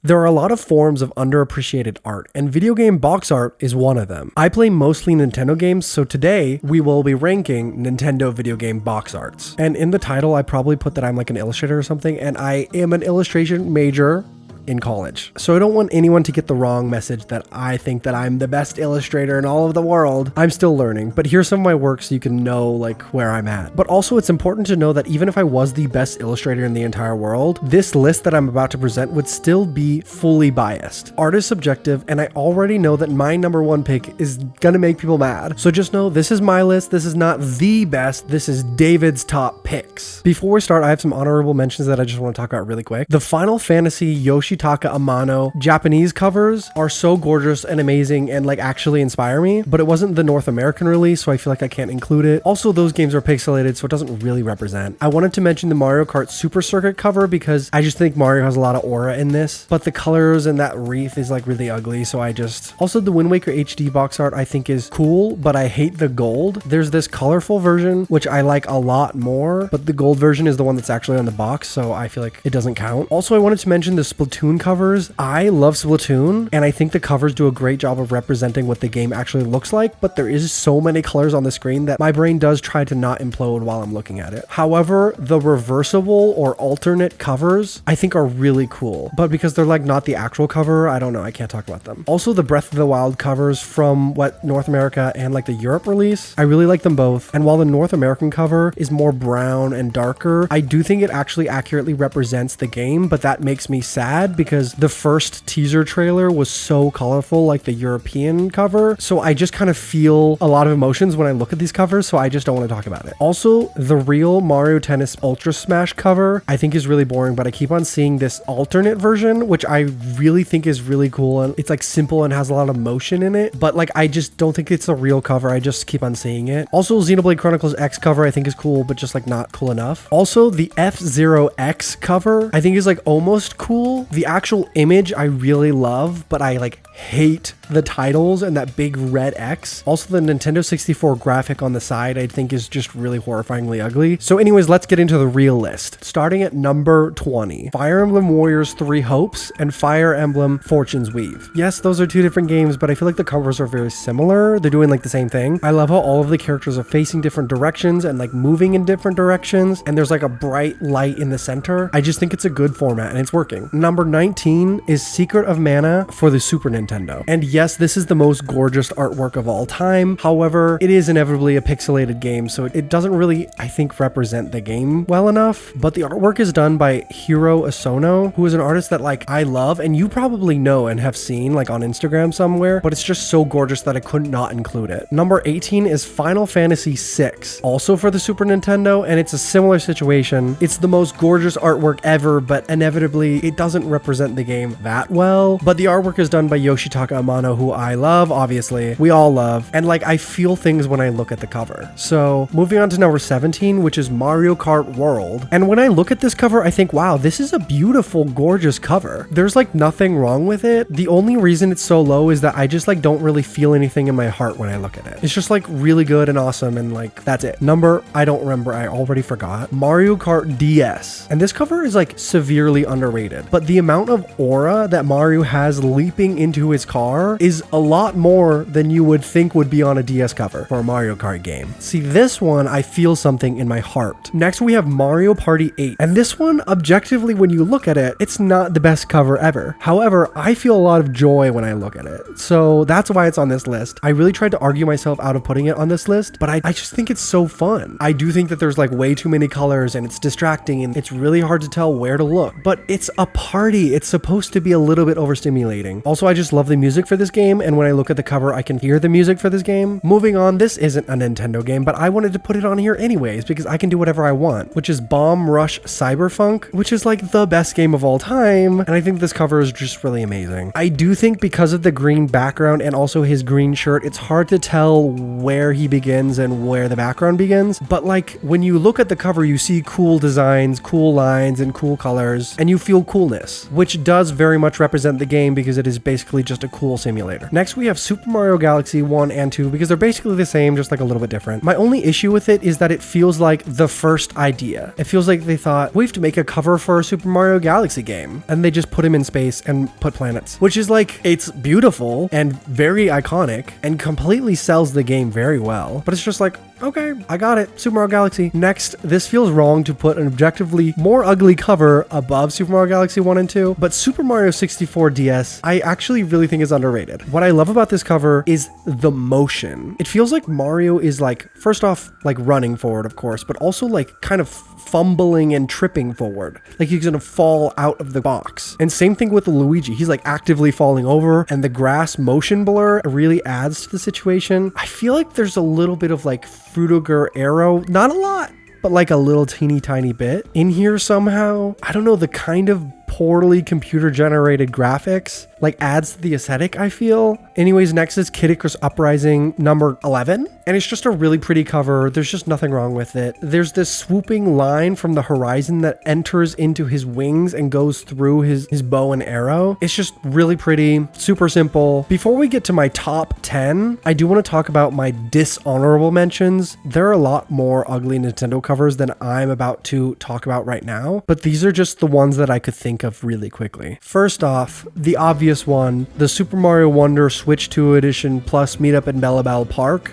There are a lot of forms of underappreciated art, and video game box art is one of them. I play mostly Nintendo games, so today we will be ranking Nintendo video game box arts. And in the title, I probably put that I'm like an illustrator or something, and I am an illustration major in college. So I don't want anyone to get the wrong message that I think that I'm the best illustrator in all of the world. I'm still learning, but here's some of my work so you can know like where I'm at. But also it's important to know that even if I was the best illustrator in the entire world, this list that I'm about to present would still be fully biased. Art is subjective, and I already know that my number one pick is gonna make people mad. So just know this is my list. This is not the best. This is David's top picks. Before we start, I have some honorable mentions that I just want to talk about really quick. The Final Fantasy Yoshitaka Amano Japanese covers are so gorgeous and amazing and like actually inspire me, but it wasn't the North American release, so I feel like I can't include it. Also, those games are pixelated, so it doesn't really represent. I wanted to mention the Mario Kart Super Circuit cover because I just think Mario has a lot of aura in this, but the colors and that wreath is like really ugly, so I just... Also, the Wind Waker HD box art I think is cool, but I hate the gold. There's this colorful version, which I like a lot more, but the gold version is the one that's actually on the box, so I feel like it doesn't count. Also, I wanted to mention the Splatoon covers. I love Splatoon, and I think the covers do a great job of representing what the game actually looks like, but there is so many colors on the screen that my brain does try to not implode while I'm looking at it. However, the reversible or alternate covers I think are really cool, but because they're like not the actual cover, I don't know, I can't talk about them. Also, the Breath of the Wild covers from what North America and like the Europe release, I really like them both, and while the North American cover is more brown and darker, I do think it actually accurately represents the game, but that makes me sad because the first teaser trailer was so colorful like the European cover, so I just kind of feel a lot of emotions when I look at these covers, so I just don't want to talk about it. Also, the real Mario Tennis Ultra Smash cover I think is really boring, but I keep on seeing this alternate version, which I really think is really cool, and it's like simple and has a lot of motion in it, but like I just don't think it's a real cover. I just keep on seeing it. Also, Xenoblade Chronicles X cover I think is cool, but just like not cool enough. Also, the F-Zero X cover I think is like almost cool. The actual image I really love, but I like hate the titles and that big red X. Also, the Nintendo 64 graphic on the side I think is just really horrifyingly ugly. So anyways, let's get into the real list. Starting at number 20, Fire Emblem Warriors 3 Hopes and Fire Emblem Fortune's Weave. Yes, those are two different games, but I feel like the covers are very similar. They're doing like the same thing. I love how all of the characters are facing different directions and like moving in different directions, and there's like a bright light in the center. I just think it's a good format and it's working. Number 19 is Secret of Mana for the Super Nintendo. And yes, this is the most gorgeous artwork of all time. However, it is inevitably a pixelated game, so it doesn't really, I think, represent the game well enough. But the artwork is done by Hiro Osono, who is an artist that like I love and you probably know and have seen like on Instagram somewhere, but it's just so gorgeous that I could not include it. Number 18 is Final Fantasy VI, also for the Super Nintendo, and it's a similar situation. It's the most gorgeous artwork ever, but inevitably it doesn't represent the game that well. But the artwork is done by Yoshitaka Amano, who I love, obviously. We all love. And like I feel things when I look at the cover. So moving on to number 17, which is Mario Kart World. And when I look at this cover, I think, wow, this is a beautiful, gorgeous cover. There's like nothing wrong with it. The only reason it's so low is that I just like don't really feel anything in my heart when I look at it. It's just like really good and awesome, and like that's it. Number, I don't remember, I already forgot. Mario Kart DS. And this cover is like severely underrated, but the amount of aura that Mario has leaping into his car is a lot more than you would think would be on a DS cover for a Mario Kart game. See, this one, I feel something in my heart. Next, we have Mario Party 8. And this one, objectively, when you look at it, it's not the best cover ever. However, I feel a lot of joy when I look at it. So that's why it's on this list. I really tried to argue myself out of putting it on this list, but I just think it's so fun. I do think that there's like way too many colors and it's distracting and it's really hard to tell where to look, but it's a party. It's supposed to be a little bit overstimulating. Also, I just love the music for this game, and when I look at the cover, I can hear the music for this game. Moving on, this isn't a Nintendo game, but I wanted to put it on here anyways because I can do whatever I want, which is Bomb Rush Cyberfunk, which is like the best game of all time, and I think this cover is just really amazing. I do think because of the green background and also his green shirt, it's hard to tell where he begins and where the background begins, but like when you look at the cover, you see cool designs, cool lines, and cool colors, and you feel coolness. which does very much represent the game because it is basically just a cool simulator. Next, we have Super Mario Galaxy 1 and 2 because they're basically the same, just like a little bit different. My only issue with it is that it feels like the first idea. It feels like they thought, we have to make a cover for a Super Mario Galaxy game. And they just put him in space and put planets, which is like, it's beautiful and very iconic and completely sells the game very well. But it's just like, okay, I got it. Super Mario Galaxy. Next, this feels wrong to put an objectively more ugly cover above Super Mario Galaxy 1 and 2, but Super Mario 64 DS, I actually really think is underrated. What I love about this cover is the motion. It feels like Mario is like, first off, like running forward, of course, but also like kind of fumbling and tripping forward. Like he's gonna fall out of the box. And same thing with Luigi. He's like actively falling over, and the grass motion blur really adds to the situation. I feel like there's a little bit of like Frutiger arrow, not a lot, but like a little teeny tiny bit in here somehow. I don't know, the kind of poorly computer generated graphics like adds to the aesthetic, I feel. Anyways, next is Kid Icarus Uprising number 11, and it's just a really pretty cover. There's just nothing wrong with it. There's this swooping line from the horizon that enters into his wings and goes through his bow and arrow. It's just really pretty, super simple. Before we get to my top 10, I do want to talk about my dishonorable mentions. There are a lot more ugly Nintendo covers than I'm about to talk about right now, but these are just the ones that I could think of really quickly. First off, the obvious one, the Super Mario Wonder Switch 2 Edition Plus Meetup in Bellabelle Park.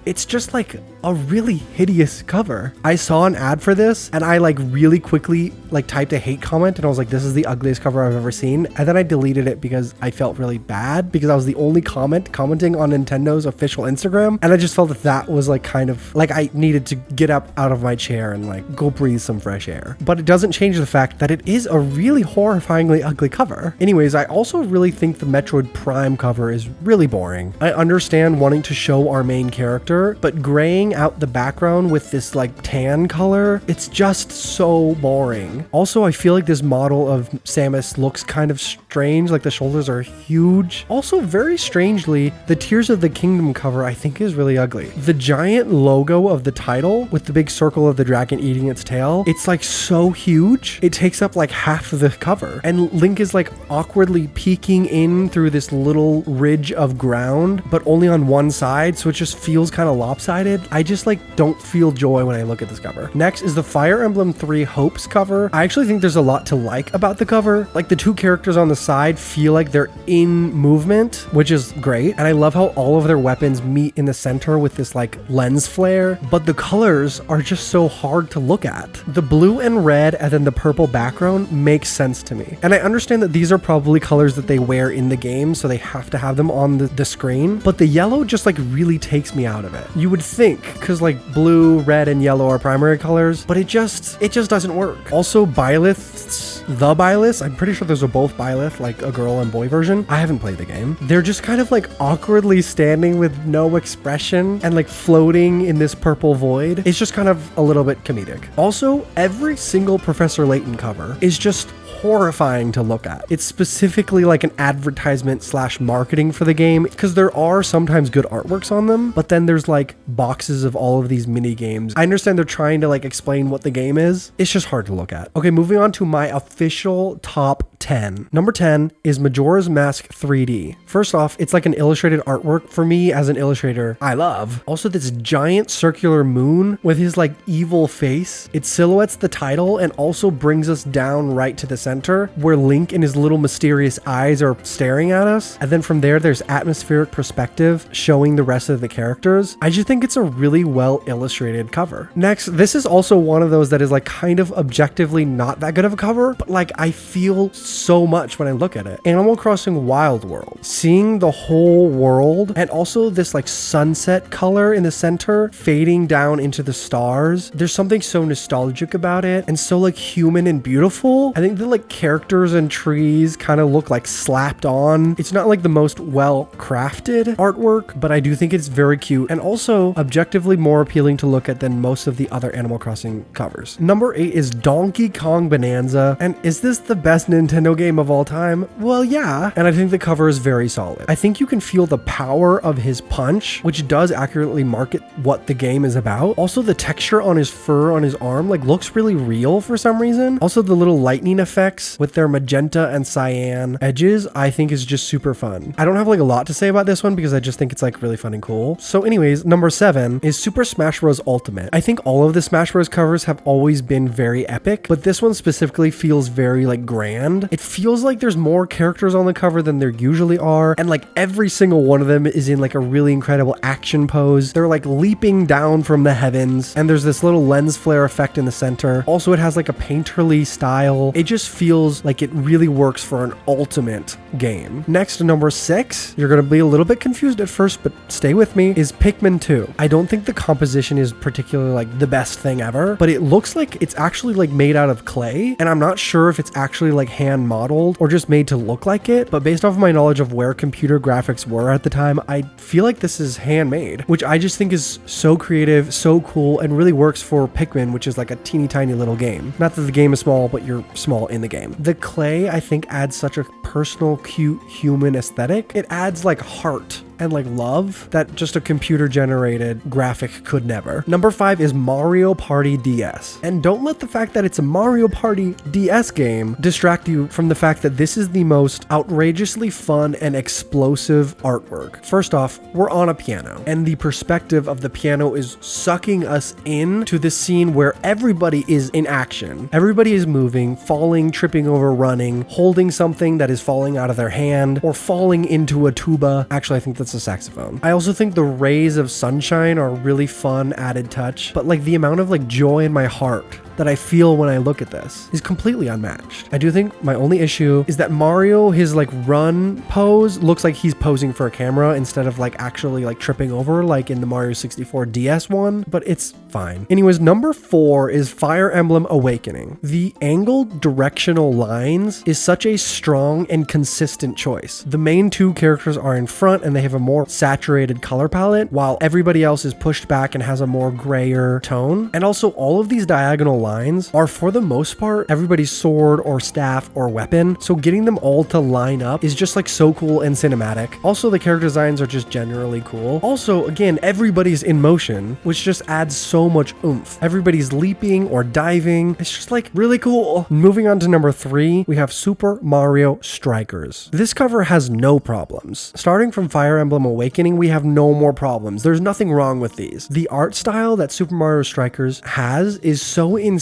It's just like a really hideous cover. I saw an ad for this and I like really quickly like typed a hate comment and I was like, this is the ugliest cover I've ever seen. And then I deleted it because I felt really bad because I was the only commenting on Nintendo's official Instagram. And I just felt that that was like kind of like I needed to get up out of my chair and like go breathe some fresh air. But it doesn't change the fact that it is a really horrifyingly ugly cover. Anyways, I also really think the Metroid Prime cover is really boring. I understand wanting to show our main character, but graying out the background with this like tan color, it's just so boring. Also, I feel like this model of Samus looks kind of strange, like the shoulders are huge. Also, very strangely, the Tears of the Kingdom cover I think is really ugly. The giant logo of the title with the big circle of the dragon eating its tail, it's like so huge. It takes up like half of the cover. And Link is like awkwardly peeking in through this little ridge of ground, but only on one side, so it just feels kind of lopsided. I just like don't feel joy when I look at this cover. Next is the Fire Emblem 3 Hopes cover. I actually think there's a lot to like about the cover. Like the two characters on the side feel like they're in movement, which is great. And I love how all of their weapons meet in the center with this like lens flare, but the colors are just so hard to look at. The blue and red and then the purple background makes sense to me. And I understand that these are probably colors that they wear in the game, so they have to have them on the screen, but the yellow just like really takes me out of it. You would think, because like blue, red, and yellow are primary colors, but it just doesn't work. Also, the Byleths, I'm pretty sure those are both Byleth, like a girl and boy version. I haven't played the game. They're just kind of like awkwardly standing with no expression and like floating in this purple void. It's just kind of a little bit comedic. Also, every single Professor Layton cover is just horrifying to look at. It's specifically like an advertisement / marketing for the game, because there are sometimes good artworks on them, but then there's like boxes of all of these mini games. I understand they're trying to like explain what the game is. It's just hard to look at. Okay, moving on to my official top 10. Number 10 is Majora's Mask 3D. First off, it's like an illustrated artwork for me as an illustrator. I love. Also, this giant circular moon with his like evil face. It silhouettes the title and also brings us down right to the center where Link and his little mysterious eyes are staring at us. And then from there, there's atmospheric perspective showing the rest of the characters. I just think it's a really well illustrated cover. Next, this is also one of those that is like kind of objectively not that good of a cover, but like I feel so much when I look at it. Animal Crossing Wild World. Seeing the whole world and also this like sunset color in the center fading down into the stars. There's something so nostalgic about it and so like human and beautiful. I think the like characters and trees kind of look like slapped on. It's not like the most well crafted artwork, but I do think it's very cute and also objectively more appealing to look at than most of the other Animal Crossing covers. Number 8 is Donkey Kong Bonanza. And is this the best Nintendo game of all time? Well, yeah. And I think the cover is very solid. I think you can feel the power of his punch, which does accurately market what the game is about. Also, the texture on his fur on his arm like looks really real for some reason. Also, the little lightning effect effects with their magenta and cyan edges, I think is just super fun. I don't have like a lot to say about this one because I just think it's like really fun and cool. So anyways, number 7 is Super Smash Bros. Ultimate. I think all of the Smash Bros. Covers have always been very epic, but this one specifically feels very like grand. It feels like there's more characters on the cover than there usually are, and like every single one of them is in like a really incredible action pose. They're like leaping down from the heavens, and there's this little lens flare effect in the center. Also, it has like a painterly style. It just feels like it really works for an Ultimate game. Next, number 6, you're gonna be a little bit confused at first, but stay with me, is Pikmin 2. I don't think the composition is particularly like the best thing ever, but it looks like it's actually like made out of clay, and I'm not sure if it's actually like hand modeled or just made to look like it, but based off of my knowledge of where computer graphics were at the time, I feel like this is handmade, which I just think is so creative, so cool, and really works for Pikmin, which is like a teeny tiny little game. Not that the game is small, but you're small in the game. The clay, I think, adds such a personal, cute, human aesthetic. It adds like heart and like love that just a computer generated graphic could never. Number 5 is Mario Party DS. And don't let the fact that it's a Mario Party DS game distract you from the fact that this is the most outrageously fun and explosive artwork. First off, we're on a piano, and the perspective of the piano is sucking us into the scene where everybody is in action. Everybody is moving, falling, tripping over, running, holding something that is falling out of their hand, or falling into a tuba. Actually, I think that's a saxophone. I also think the rays of sunshine are a really fun added touch, but like the amount of like joy in my heart that I feel when I look at this is completely unmatched. I do think my only issue is that Mario, his like run pose looks like he's posing for a camera instead of like actually like tripping over like in the Mario 64 DS one, but it's fine. Anyways, number 4 is Fire Emblem Awakening. The angled directional lines is such a strong and consistent choice. The main 2 characters are in front and they have a more saturated color palette, while everybody else is pushed back and has a more grayer tone. And also all of these diagonal lines are for the most part everybody's sword or staff or weapon, so getting them all to line up is just like so cool and cinematic. Also, the character designs are just generally cool. Also, again, everybody's in motion, which just adds so much oomph. Everybody's leaping or diving. It's just like really cool. Moving on to number 3, we have Super Mario Strikers. This cover has no problems. Starting from Fire Emblem Awakening, we have no more problems. There's nothing wrong with these. The art style that Super Mario Strikers has is so insane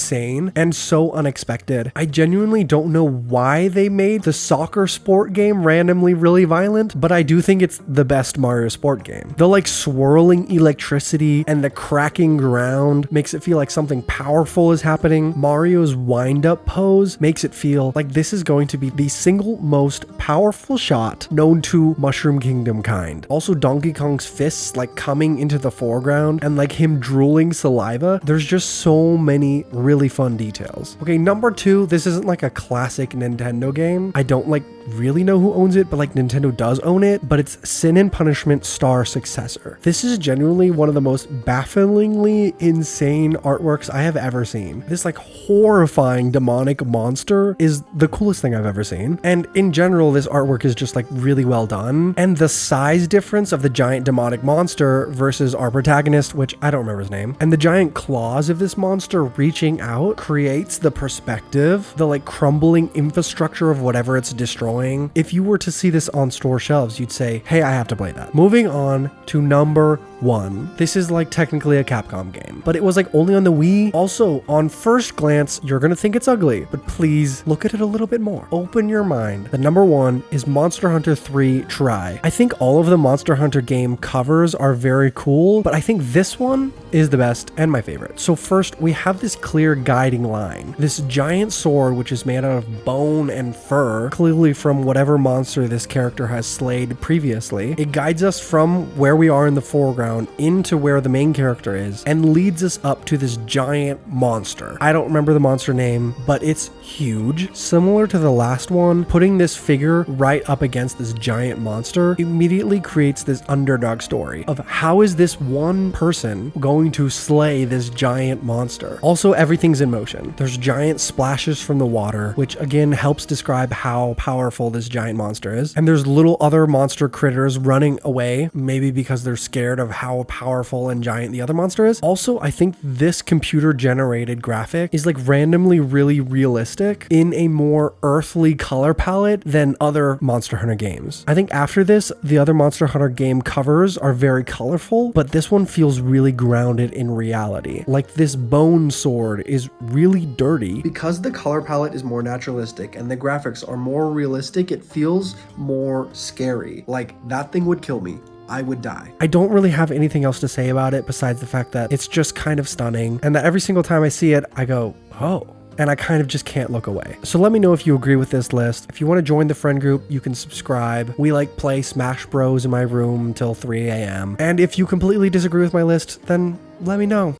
and so unexpected. I genuinely don't know why they made the soccer sport game randomly really violent, but I do think it's the best Mario sport game. The like swirling electricity and the cracking ground makes it feel like something powerful is happening. Mario's wind-up pose makes it feel like this is going to be the single most powerful shot known to Mushroom Kingdom kind. Also, Donkey Kong's fists like coming into the foreground and like him drooling saliva. There's just so many really fun details. Okay, number 2, this isn't like a classic Nintendo game. I don't like really know who owns it, but like Nintendo does own it, but it's Sin and Punishment Star Successor. This is genuinely one of the most bafflingly insane artworks I have ever seen. This like horrifying demonic monster is the coolest thing I've ever seen. And in general, this artwork is just like really well done. And the size difference of the giant demonic monster versus our protagonist, which I don't remember his name, and the giant claws of this monster reaching out creates the perspective, the like crumbling infrastructure of whatever it's destroying. If you were to see this on store shelves, you'd say, hey, I have to play that. Moving on to number 1. This is like technically a Capcom game, but it was like only on the Wii. Also, on first glance, you're gonna think it's ugly, but please look at it a little bit more. Open your mind. The number 1 is Monster Hunter 3 Try. I think all of the Monster Hunter game covers are very cool, but I think this one is the best and my favorite. So first, we have this clear guiding line. This giant sword, which is made out of bone and fur, clearly from whatever monster this character has slayed previously. It guides us from where we are in the foreground into where the main character is and leads us up to this giant monster. I don't remember the monster name, but it's huge. Similar to the last one, putting this figure right up against this giant monster immediately creates this underdog story of how is this one person going going to slay this giant monster. Also, everything's in motion. There's giant splashes from the water, which again helps describe how powerful this giant monster is. And there's little other monster critters running away, maybe because they're scared of how powerful and giant the other monster is. Also, I think this computer generated graphic is like randomly really realistic in a more earthly color palette than other Monster Hunter games. I think after this, the other Monster Hunter game covers are very colorful, but this one feels really grounded in reality. Like this bone sword is really dirty. Because the color palette is more naturalistic and the graphics are more realistic, it feels more scary. Like that thing would kill me. I would die. I don't really have anything else to say about it besides the fact that it's just kind of stunning and that every single time I see it, I go, oh. And I kind of just can't look away. So let me know if you agree with this list. If you want to join the friend group, you can subscribe. We like play Smash Bros in my room until 3 a.m. And if you completely disagree with my list, then let me know.